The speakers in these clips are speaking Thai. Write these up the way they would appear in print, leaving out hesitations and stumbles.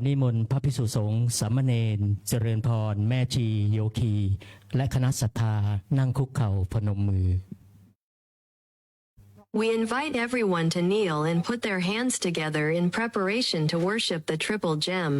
นิมนต์พระภิกษุสงฆ์สามเณรเจริญพรแม่ชีโยคีและคณะศรัทธานั่งคุกเข่าพนมมือ We invite everyone to kneel and put their hands together in preparation to worship the Triple Gem.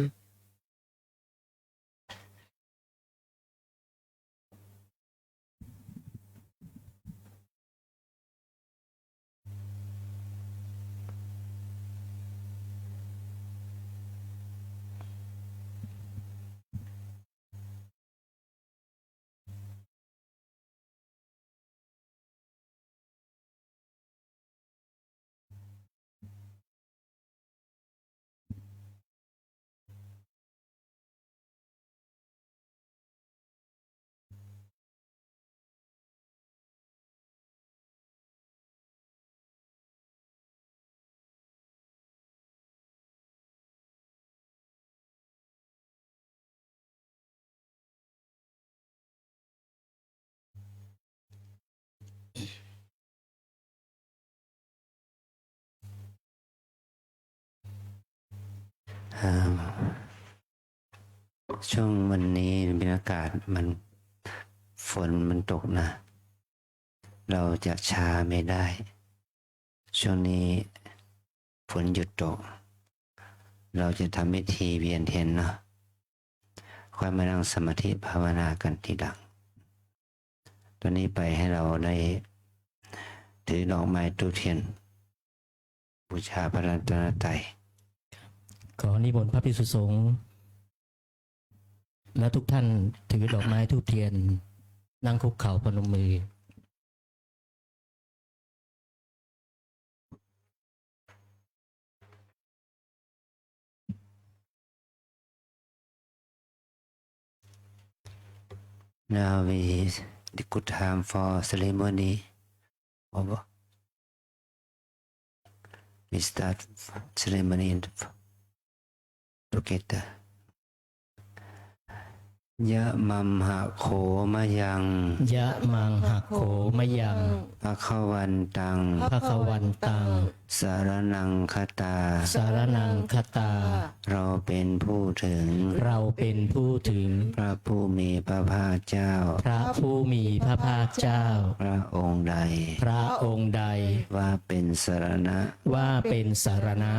ช่วงวันนี้บรรยากาศฝนมันตกนะเราจะช้าไม่ได้ช่วงนี้ฝนหยุดตกเราจะทำพิธีเวียนเทียนเนาะค่อยมานั่งสมาธิภาวนากันทีหลังตอนนี้ไปให้เราได้ถือดอกไม้ทูบเทียนบูชาพระรัตนตรัยขอนิมนต์พระภิกษุสงฆ์และทุกท่านถือดอกไม้ธูปเทียนนั่งคุกเข่าพนมมือNow the good time for ceremony over. We start ceremony together. ยะมัมหะโขมะยังยะมังหะโขมะยังภะคะวันตังภะคะวันตังสารนังคตาสารนังคตาเราเป็นผู้ถึงเราเป็นผู้ถึงพระผู้มีพระภาคเจ้าพระผู้มีพระภาคเจ้าพระองค์ใดพระองค์ใดว่าเป็นสรณะว่าเป็นสารณะ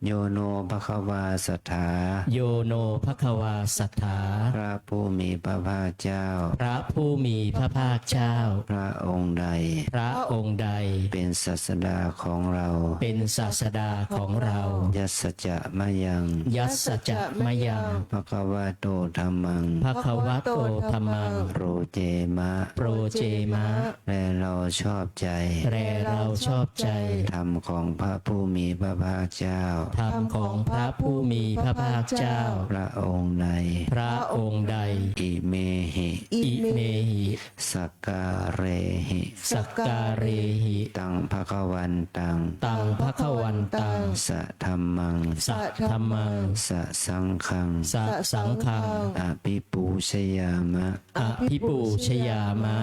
โยโนภควาสถาโยโนภควาสัทธาพระผู้มีพระภาคเจ้าพระผู้มีพระภาคเจ้าพระองค์ใดพระองค์ใดเป็นศาสดาของเราเป็นศาสดาของเรายัสสจะมะยังยัสสจะมะยังภควะโตธัมมังภควะโตธัมมังโปรเจมะโปรเจมะและเราชอบใจและเราชอบใจธรรมของพระผู้มีพระภาคเจ้าธรรมของพระผู้มีพระภาคเจ้าพระองค์ใดพระองค์ใดอิเมหิอิเมหิสักการเรหิสักการเรหิตังภควันตังตังภควันตังสะธัมมังสะธัมมังสะสังฆังสะสังฆังอภิปูชยามะอภิปูชยามะ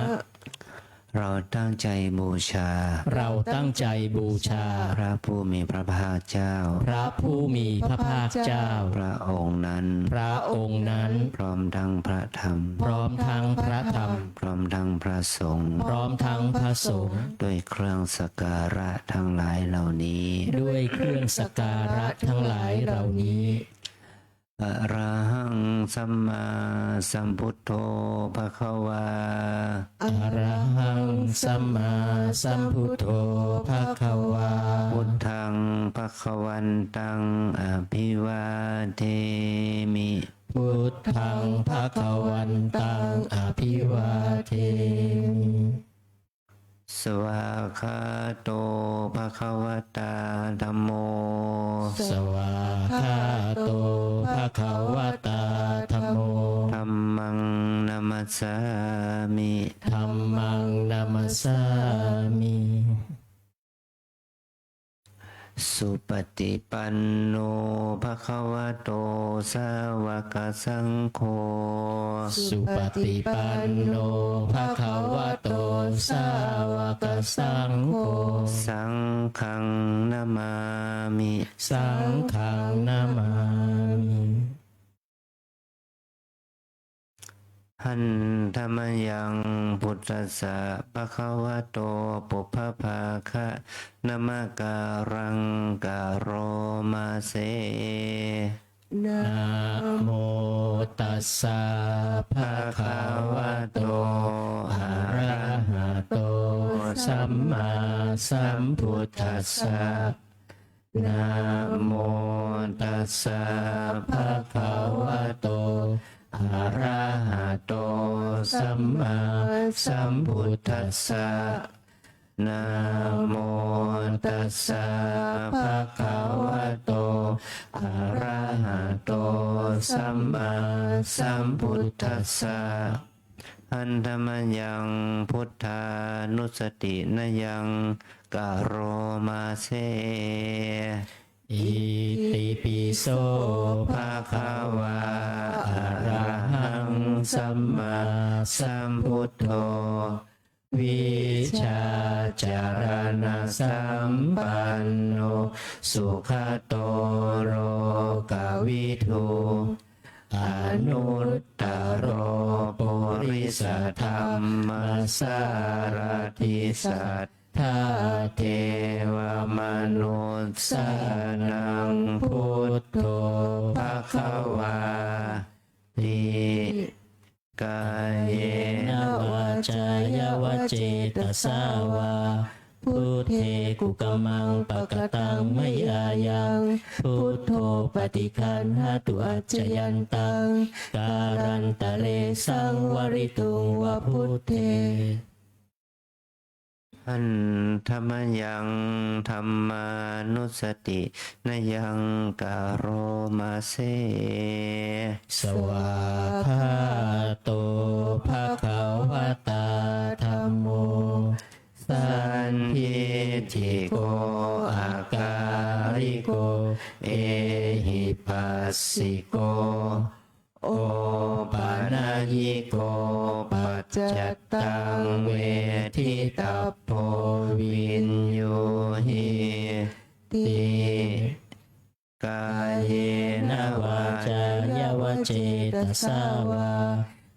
เราตั้งใจบูชาเราตั้งใจบูชาพระผู้มีพระภาคเจ้าพระผู้มีพระภาคเจ้าพระองค์นั้นพระองค์นั้นพร้อมทั้งพระธรรมพร้อมทั้งพระธรรมพร้อมทั้งพระสงฆ์พร้อมทั้งพระสงฆ์ด้วยเครื่องสักการะทั้งหลายเหล่านี้ด้วยเครื่องสักการะทั้งหลายเหล่านี้อะระหังสัมมาสัมพุทโธภควาอะระหังสัมมาสัมพุทโธภควาพุทธังภควันตังอภิวาเทมิพุทธังภควันตังอภิวาเทมิสวากขาโตภควตาธัมโมสวากขาโตภควตาธัมโมธัมมังนัมสสามิธัมมังนัมสสามิสุปฏิปันโนภควโตสาวกสังโฆสุปฏิปันโนภควโตสาวกสังโฆสังฆังนามามิสังฆังนามามิ หันธรรมยังพุทธัสสะภะคะวะโตปุพพภาคะนะมะการังกะโรมาเส นะ นะโมตัสสะภะคะวะโตอะระหะโตสัมมาสัมพุทธัสสะนะโมตัสสะภะคะวะโตอะระหะโตสัมมาสัมพุทธัสสะนะโมตัสสะภะคะวะโตอะระหะโตสัมมาสัมพุทธัสสะอันธรรมยังพุทธานุสตินยังกะโรมาเส อิติปิโสภะคะวะอะระหังสัมมาสัมพุทโธวิชาจารณสัมปันโนสุขโตโรกวิทูอนุตตโรปุริสธรรมสารติสัทธาเทวมนุสสานังพุทโธภะคะวาติกายเยนะวาจายวเจตสาวาพุทเทกุกมังปะกตังมยายังพุทโธปฏิคันหตุอัจจยันตังการันตะเลสังวริตุงวะพุทเทอันธรรมยังธรรมานุสตินยังกะโรมาเส สวาคาโตภะคะวะตาธัมโมสันทิติโกอาการิโกเอหิปัสสิโกโอปานายิโกปัจจตังเวทิตาโพวินโยหิติกายเยนะวาจายวเจตสาวา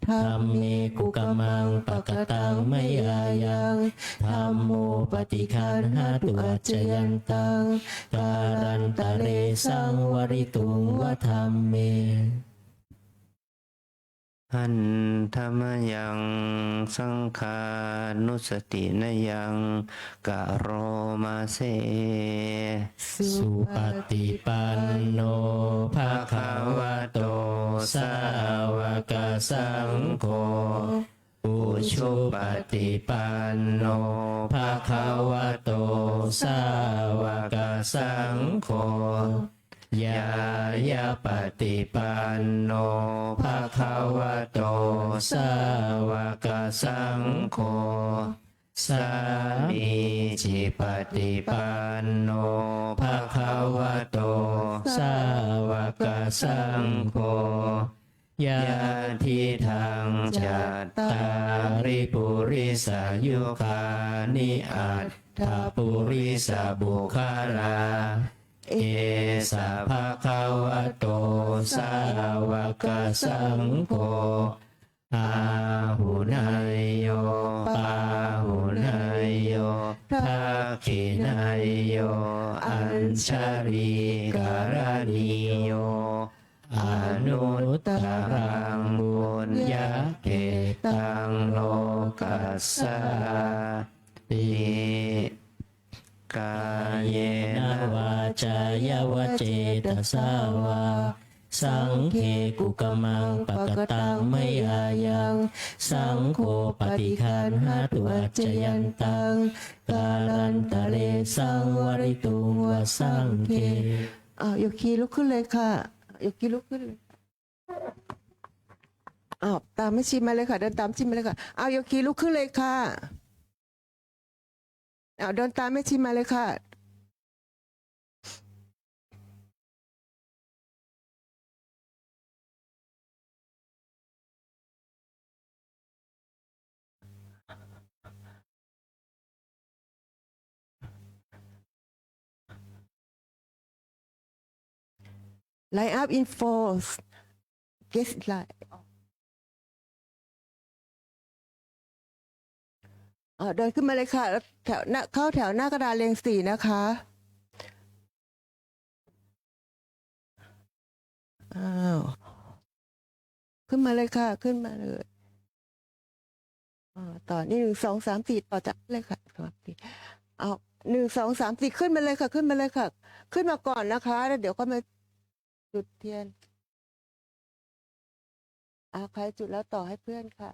ธัมเมกุกมังปะกตังมยายังธัมโมปฏิคันหตุอัจจยันตังการันตะเลสังวริตุงวะธัมเมหันธรรมยังสังขานุสตินยังกะโรมาเส สุปฏิปันโนภะคะวะโตสาวกสังโฆอุชุปฏิปันโนภะคะวะโตสาวกสังโฆยายาปฏิปันโนภะคะวะโตสาวกสังโฆสามีจิปฏิปันโนภะคะวะโตสาวกสังโฆยะทิทังจัตตาริปุริสายุคานิอัตถปุริสบุคลาเอสะภะคะวะโตสาวกสังโฆอาหุนายโยปาหุนายโยทักขินายโยอัญชลีการณิโยอนุตตรังบุญญาเกตังโลกัสสาติกายเยนะวาจายวเจตสาวาสังเคกุกมังปะกตังมยายังสังโฆปฏิคันหตุอัจจยันตังการันตะเลสังวริตุงวะสังเคโยคีลุกขึ้นเลยค่ะโยคีลุกขึ้นเลยตามแม่ชีมาเลยค่ะเดินตามชีมาเลยค่ะโยคีลุกขึ้นเลยค่ะเดินตามแม่ชีมาเลยค่ะ Line up in fours. Guess line. เดินขึ้นมาเลยค่ะแล้วแถวหน้าเข้าแถวหน้ากระดานเรียงสี่นะคะอ้าวขึ้นมาเลยค่ะขึ้นมาเลยต่อนี่หนึ่งสองสามสี่ต่อจากเลยค่ะสวัสดีเอาหนึ่งสองสามสี่ขึ้นมาเลยค่ะขึ้นมาเลยค่ะ ขึ้นมาก่อนนะคะแล้วเดี๋ยวก็มาจุดเทียนใครจุดแล้วต่อให้เพื่อนค่ะ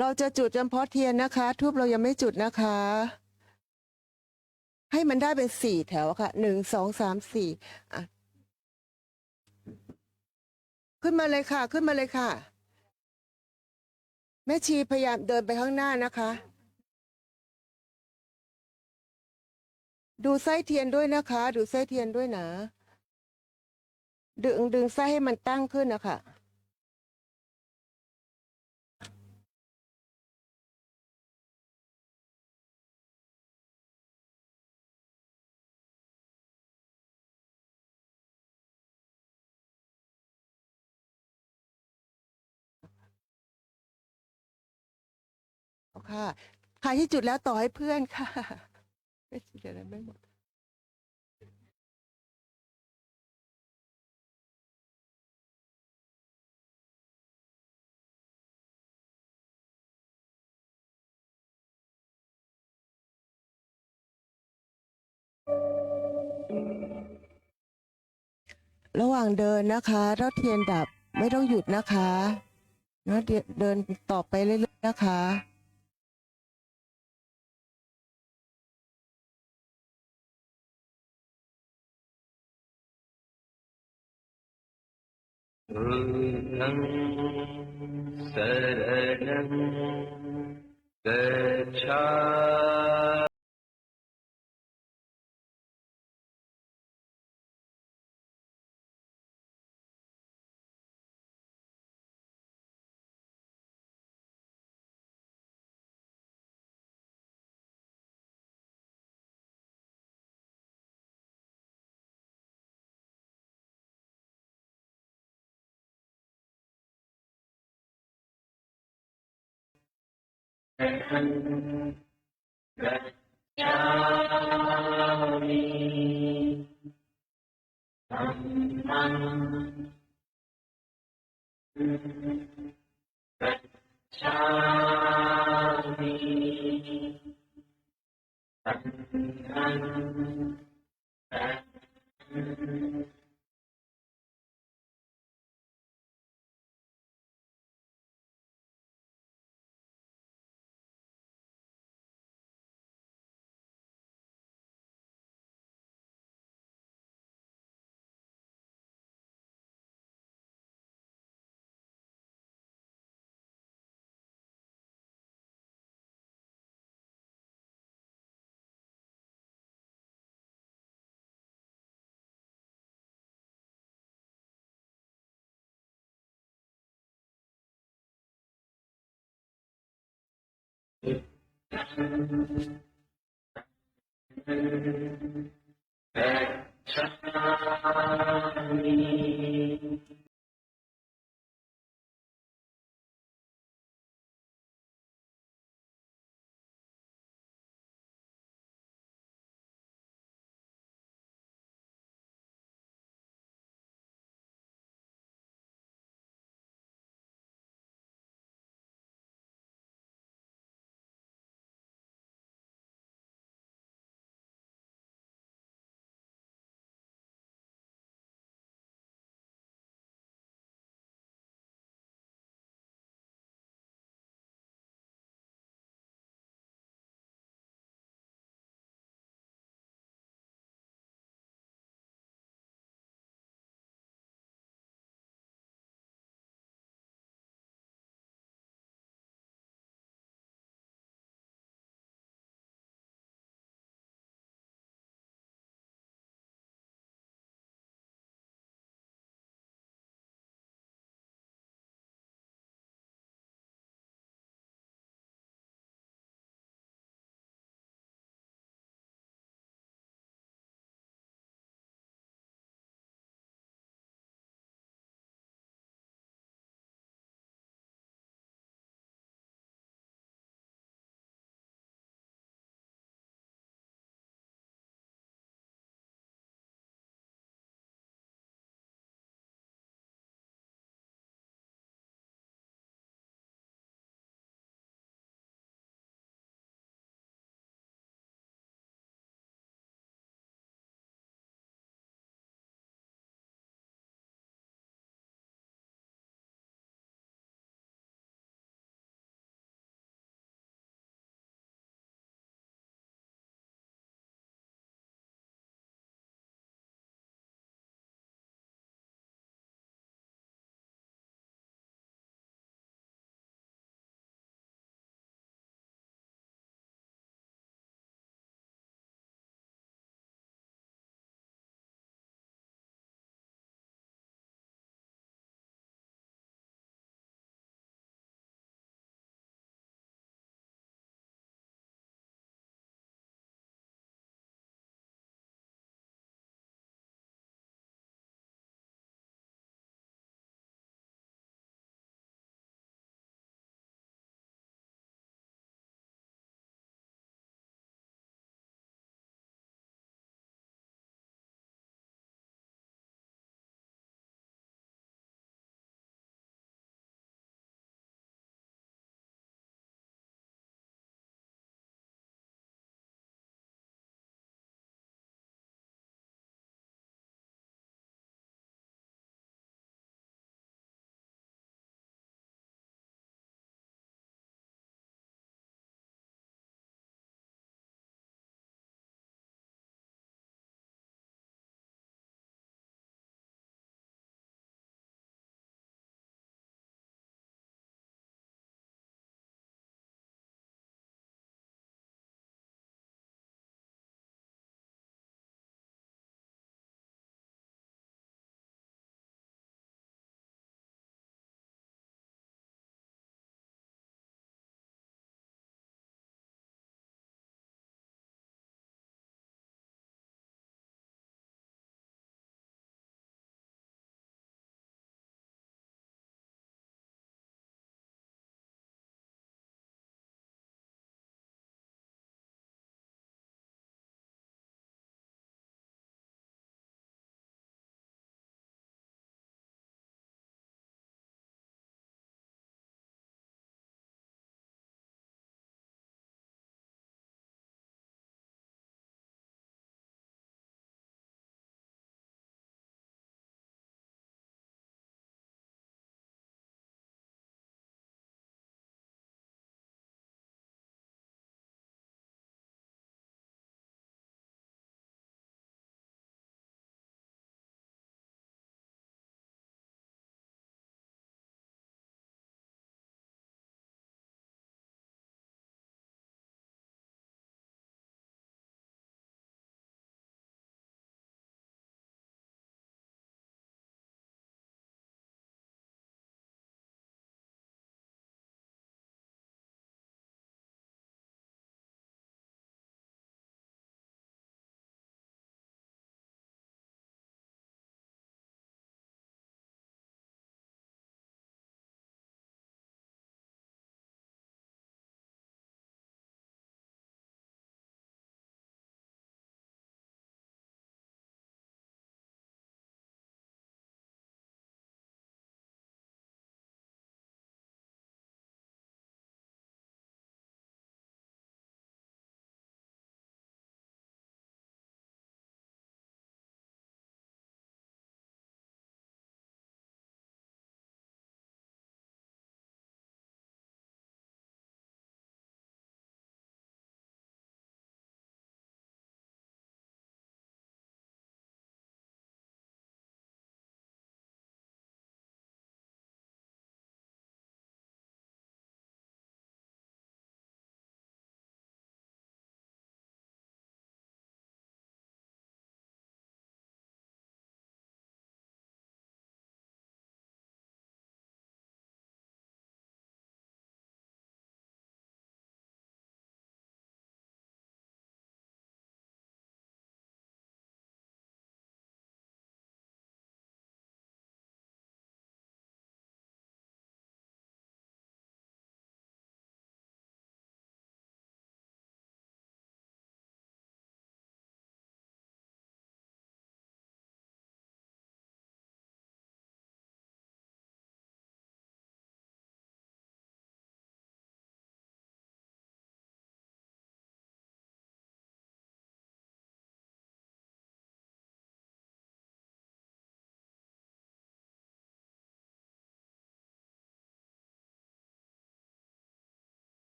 เราจะจุดเฉพาะเทียนนะคะทูบเรายังไม่จุดนะคะ ให้มันได้เป็นสี่แถวค่ะหนึ่งสองสามสี่ขึ้นมาเลยค่ะขึ้นมาเลยค่ะแม่ชีพยายามเดินไปข้างหน้านะคะ ดูไส้เทียนด้วยนะคะ ดูไส้เทียนด้วยนะดึงไส้ให้มันตั้งขึ้นนะคะเอาค่ะใครที่จุดแล้วต่อให้เพื่อนค่ะไม่เดี๋ยวนั้นไม่หมดระหว่างเดินนะคะถ้าเทียนดับไม่ต้องหยุดนะคะแล้วเดินต่อไปเรื่อยๆนะคะ बुद्धं शरणं गच्छामि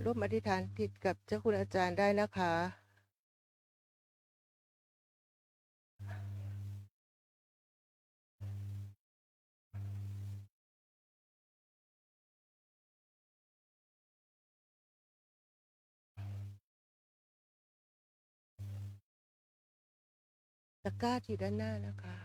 ร่วมอธิษฐานจิตกับเจ้าคุณอาจารย์ได้นะคะ ตะกร้าที่ด้านหน้านะคะ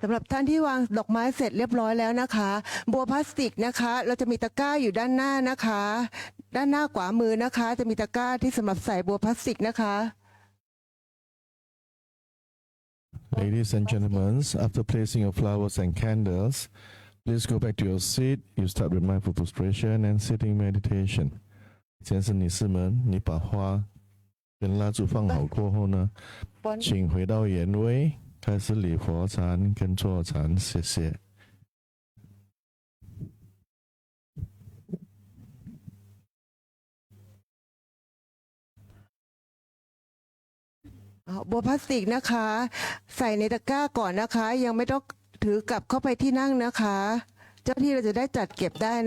สำหรับท่านที่วางดอกไม้เสร็จเรียบร้อยแล้วนะคะ บัวพลาสติกนะคะ เราจะมีตะกร้าอยู่ด้านหน้านะคะ ด้านหน้าขวามือนะคะ จะมีตะกร้าที่สำหรับใส่บัวพลาสติกนะคะ Ladies and gentlemen, after placing your flowers and candles, please go back to your seat. You start with mindful prostration and sitting meditation. 先生、女士们，你把花跟蜡烛放好过后呢，请回到原位，开始礼佛禅跟坐禅，谢谢。บัวพลาสติกนะคะ ใส่ในตะกร้าก่อนนะคะ ยังไม่ต้องถือกลับเข้าไปที่นั่งนะคะ เจ้าที่เราจะได้จัดเก็บได้นะ